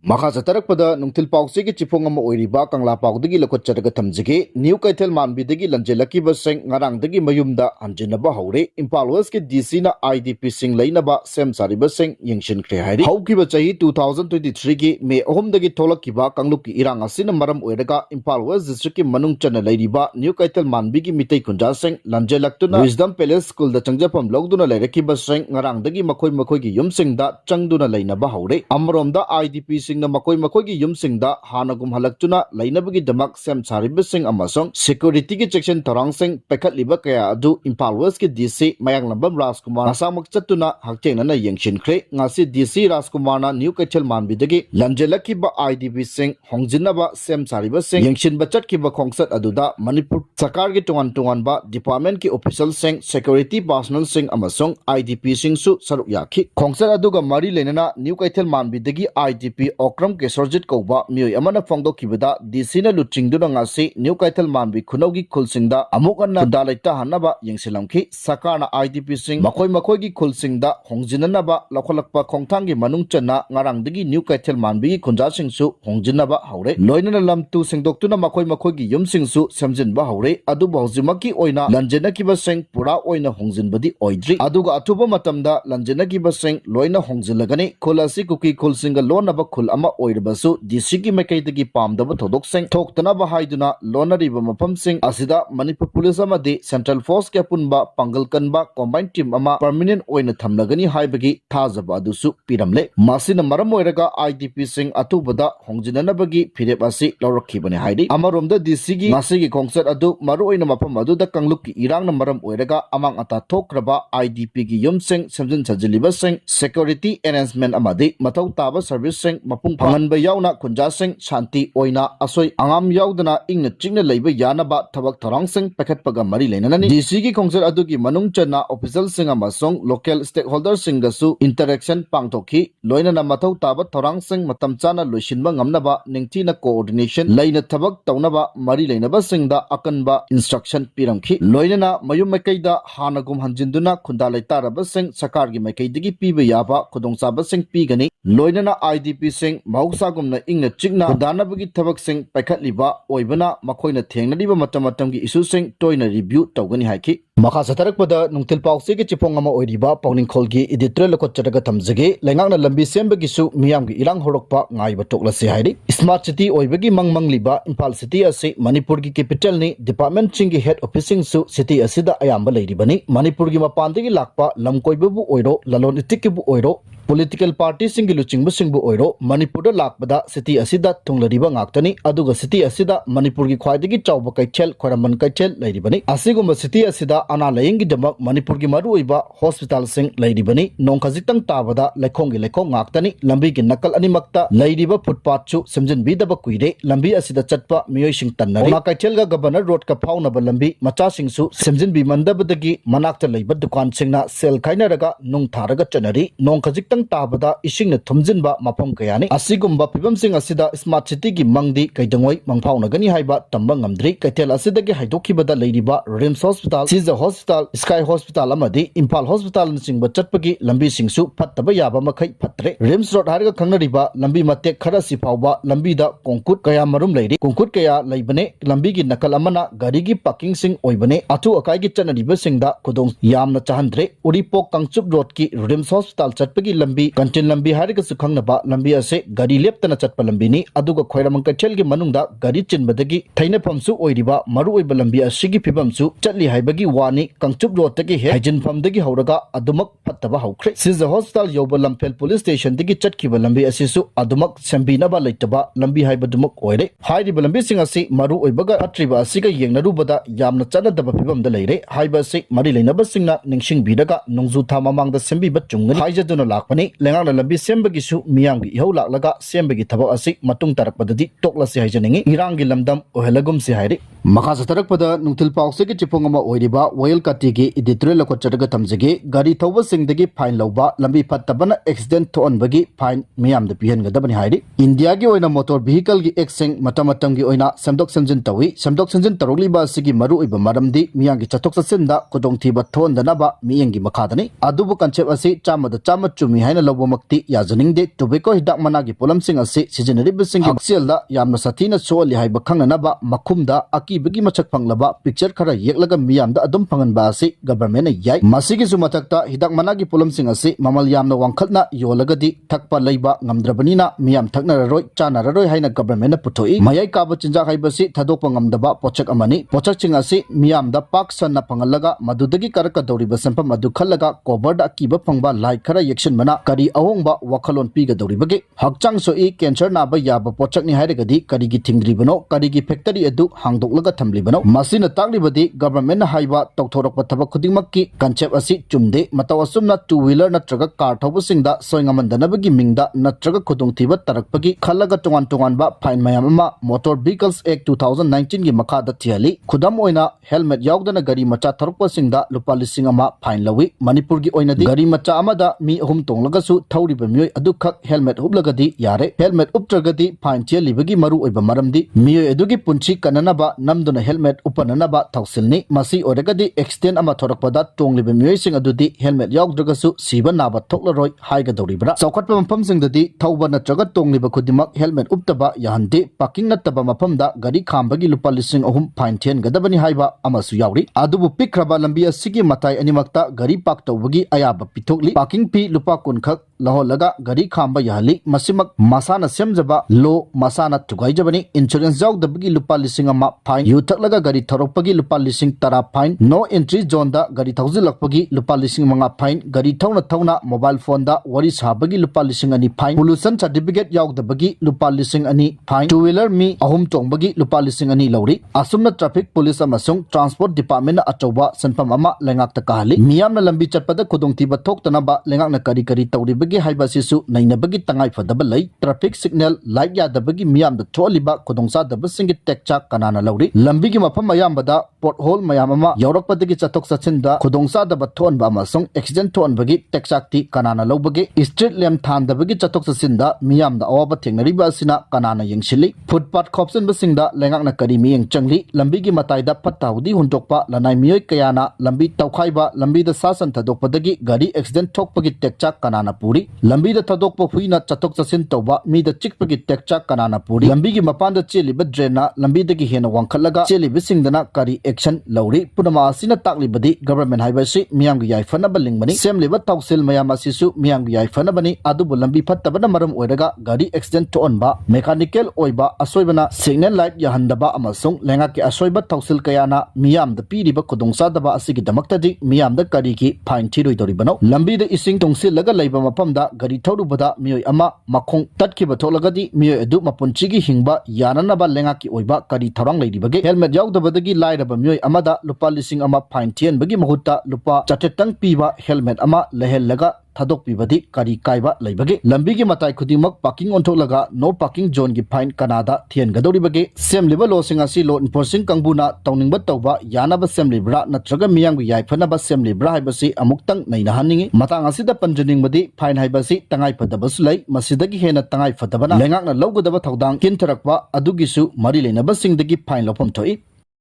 Maka Satarappada Nungtil Pausi Chipongam Oiriba Kangla Paudigi Lokochaka Tamjigi, New Keithel Manbi Dagi Lanjellakhiba Sing Ngarangdei Mayumda Hanjinaba Houre, Impalwas Ki DC IDP Sing Lainaba Sem Sariba Sing Yangshin Krehari. Haukiba Chahi 2023 Ki May Ohumdagi Tolakiba Kangluki Irang Asin Maram Oedaka Impalwas District Manung Chana Ladiba, New Keithel Manbi Ki Mitei Kunja Sing, Lanjellaktuna Wisdom Palace School the Changjapam Logduna Lerakiba Sing Ngarangdagi Makoi Yum Sing da Changduna Lainaba Houre, Amaromda IDP Sing na makoi yum sing da hanagum halakchuna lainabagi damak sem sarib sing amasong security ki section tarang sing pekhat liba kaya adu Impal West ki DC mayang lambam Rajkumar asamak chatuna hakcheng na yangshin khre ngasi DC Rajkumar na New Keithel Manbi dagi Lanjellakhiba IDP sing Hanjinaba sem sarib sing yangshin bachat ki ba khongsat aduda Manipur Sarkar ki tungan ba department ki official sing security personnel sing amasong IDP sing su saruk yakhi khongsat aduga mari lenana New Keithel Manbi dagi IDP Okram ke Sorjit Koba Mioy Amana Fondo Kibada DC na Luching Dunangasi New Keithel Manbi Kunogi Kulsingda Amukana Dalaita Hanaba Yingsilamki Sakana IDP Sing Makoi Kulsingda Hongjinanaba Lakolakpa Kongtangi Manungchana Ngarangdei New Keithel Manbi Kunja Singsu Hongjinaba Houre Loinana Lam tu Singdoktuna Makoi Yum Singsu Samjinba Houre Adu Bahuzimaki Oina Lanjellakhiba Sing Pura Oina Hongjinbadi Oidri Aduga Atuba Matamda Lanjellakhiba Sing Loina Hongjilagani Kulasi Kuki Kulsinga Lonaba Kul ama oirabasu DC ki mekaidagi pamdaba thodok sing thoktanaba haiduna lonariba mafam sing asida Manipur Police amadi Central Force ke punba pangal kanba combined team ama permanent oina thamlagani haibagi thajaba adusu piramle masina maram oiraga IDP sing atubada hongjinanabagi phirep asi lawrakhibani haidi amaromda DC gi ngasigi kongsat adu maru oina mafam aduda kangluk ki irang na maram oiraga amang ata thokraba IDP gi yum sing samjin sajiliba sing security enhancement amadi mathau taba service sing mapung panganba yauna kunja sing shanti oina asoi angam yaudana ingna chingna leiba yanaba thabak tharang sing pakhatpaga mari leinanani DC gi khongsat adugi manung chana official sing amasong local stakeholders sing gasu interaction pangthokhi loinana mathau taba tharang sing matam chana loisinba ngamnaba ningthina coordination leina thabak tawnaba mari leinaba singda akanba instruction piramkhi loinana mayum mekaida hanagum hanjinduna khunda laitaraba sing sarkar gi mekaidagi piba yaba khudongchaba sing pigani loinana IDP sing Mausagumna ingna chigna danabagi thabak sing paikhatliba oibana makoina thengnaliba matamattamgi issue sing toina review tawgani haiki Maka Satarakpada Nungtil Pausi ki Chipongama Oiriba Pauningkholgi editorial Lokochaka Tamjage Lengangna Lambi Sembagi su Miyamgi Ilang Horokpa Ngaiba Toklasi haidi Smart City Oibagi Mangmangliba Impal City ase Manipur gi capital ni department chingi head office su city asida ayamba leiribani Manipur gi mapandagi lakpa lamkoibabu oiro lalon itikbu oiro political party singi luchingbu singbu oiro Manipur da lakpada city asida tunglariba ngaktani aduga city asida Manipur gi khwaidagi chawba kaichel khoraman kaichel leiribani asigumba city asida ana layingi damak Manipur gi maru oiba hospital sing leiribani nongkhajitang tabada lekhongi lekhong ngaktani lambi gi nakal animakta leiriba footpath chu semjinbi daba kuire lambi asida chatpa miyoi sing tannari ona kaichel ga governor road ka phaunaba lambi macha singsu semjinbi mandabadagi manakta leiba dukan singna sel khainaraga nung tharaga chanari nongkhajitang tabada isingna thumjinba mapam kayani asigumba pibam sing asida smart city gi mangdi kaidangoi mangphaunagani haiba tamba ngamdri Keithel asidagi haidokhibada leiriba Rims Hospital Hospital, Sky Hospital amadi Impal Hospital nsingba chatpagi lambi singsu phattaba yaba makhai phatre Rims Road hariga khangnariba lambi matek khara sifawba lambi da kongkut kaya marum leiri kongkut kaya leibane lambi gi nakal amana gari gi parking sing oibane atu akai gi chanariba singda khudong yamna chahandre Uripok Kangchup Road ki Rims Hospital chatpagi lambi kantin lambi hariga sukhangnaba lambi ase gari leptana chatpa lambi ni aduga khoiramang kachel gi manungda gari chinbadagi thainaphamsu oiriba maru oiba lambi asigi phibamsu chatli haibagi wani Kangchup Road tagi he Hajin Famdagi Houraga Adumak Pattaba Haukre Siza Hospital Yoba Lampel Police Station dagi Chatkiba Lambi Asisu Adumak Sambinaba Laitaba Lambi Haibadumak Oire Hairiba Lambi Singasi Maru Oibaga Atriba Asiga Yengnarubada Yamna Chanadaba Pibam the Leire Haiba Si Marilinaba Singna Ningsing Bidaga Nungzu Tamamang the Sembi Bachungan Haijaduna Lakpani Langana Lambi Sembagisu Miyangi Ihola Laga Sembagi Taba Asi Matung Tarakpadadi Toklasi Hajaningi Irangi Lamdam Ohelagum Si Hairi Maka Satarakpada Nungtil Pausi ki Chipongama Oiriba Wayel Katigi editorial lokochadaga tamjage gari thawba singdagi fine lawba lambi fattabana accident thon bagi fine miyam da pihan gadabani hairi India gi oina motor vehicle gi exing matamatam gi oina samdok sanjin tawi samdok sanjin tarogli ba sigi maru iba maramdi miyang gi chatok sasinda kodong thiba thon danaba miyang gi makhadani adubu concept asi chamada chama chumi haina lawba makti yajaningde tobacco hidak managi polam sing asi sijinari bising gi selda yamna sathina soali haiba khanganaba makhumda akibagi machak panglaba picture khara yeklaga miyamda adum phanganba asi government yai masigi sumatakta hidak managi polam sing asi mamal yamna wangkhatna yolagadi thakpa leiba ngamdrabanina miyam thaknararoi chanararoi haina government puthoi mayai kaba chinjak haibasi thadokpa ngamdaba pochak amani pochak ching asi miyamda pak sanna phangalaga madudagi karaka dawriba sampam adu khallaga coverda akiba phangba lai khara yection mana kari ahongba wakhalon piga dawribage hakchang soi cancer naba yaba pochak ni hairagadi karigi thingdribano karigi factory adu hangdoklaga thamlibano masina taklibadi government na haiba tawthorakpa thabak khudingmakki concept asi chumde mataw asumna two wheeler natraga car thawbasingda soingamandanabagi mingda natraga khudungthiba tarakpagi khallaga tongan tonganba fine mayam ama motor vehicles act 2019 gi makhada thiali khudam oina helmet yaudana gari macha tharukpasingda lupa lising ama fine lawi manipur gi oina di gari macha amada mi ahum tonglagasu thawriba mioi adukhak helmet hublagadi yare helmet uptragadi fine chelibagi maru oiba maramdi mioi adugi punchi kananaba namduna helmet upananaba thawsilni masi oragadi extend ama thorakpada tongliba mioi sing adudi helmet yaudragasu siba naba thoklaroi haiga dawribra saukhatpa maphamsingdadi thawba natraga tongliba khudimak helmet uptaba yahande parking nattaba maphamda gari khambagi lupa lising ahum fine thian gadabani haiba amasu yauri adubu pikraba lambi asigi matai animakta gari park tawbagi ayaba pithokli parking pi lupa kunkhak laholaga gari khamba yahali masimak masana semjaba lo masana tugaijabani insurance jaudabagi lupa lising ama fine yuthaklaga gari tharokpagi lupa lising tara fine no entry zone da gari thawjilakpagi lupa lising manga fine gari thawna mobile phone da wari sabagi lupa lising ani fine pollution certificate yaudabagi lupa lising ani fine two wheeler mi ahum tongbagi lupa lising ani lauri asumna traffic police amasung transport department achauba sanpam ama lengak ta kahali miyamna lambi chatpada khudongtiba thoktanaba lengakna kari tawribagi haiba sisu nainabagi tangai fadaba lei traffic signal light yadabagi miyamda tholiba khudongsa dabasingi tekcha kanana lauri lambigi mafam mayambada pothole mayam ama yaurakpadagi chatok sachinda khudongsa daba thonba amasung accident thonbagi tekchakti kanana lobagi street lamp thandabagi chatok sachinda miyamda awaba thengnariba asina kanana yengshili footpath khopsin basingda lengakna kari miyeng changli lambigi mataida pattaudi huntokpa lanai miyoi kayana lambi tawkhaiba lambida sasan thadokpadagi gari accident thokpagi tekcha kanana puri lambida thadokpa huina chatok chasin tawba mida chikpagi tekcha kanana puri lambigi mapanda cheliba draina lambidagi hena wangkhallaga chelibisingdana kari action lauri punama asina taklibadi government haibasi miyamgi yaifanaba lingmani semliba tawsil mayam asisu miyamgi yaifanabani adubu lambi fattabana maram oiraga gari accident thonba mechanical oiba asoibana signal light yahandaba amasung lengaki asoiba tawsil kayana miyamda piriba khudongsadaba asigi damaktadi miyamda karigi fine thiroi doribano lambida ising tongsilaga leiba mapamda gari thorubada miyoi ama makhong tatkiba tholagadi miyoi adu mapunchigi hingba yananaba lengaki oiba kari tharang leiribage helmet yaudabadagi lairaba miyoi amada lupa lising ama fine thian bagi mahutta lupa chatetang piba helmet ama lehellaga thadok pibadi kari kaiba leibage lambigi matai khudimak parking ontolaga no parking zone gi fine kanada thian gadoribage semliba losing asi law enforcing kangbuna tawningba tawba yanaba semlibra natraga miyang gi yaifanaba semlibra haibasi amuktang naina haningi matang asida panjaningbadi fine haibasi tangai fadabasu lei masidagi hena tangai fadabana lengakna lawgadaba thawdang kintarakwa adugisu mari leinaba singdagi fine lopom thoi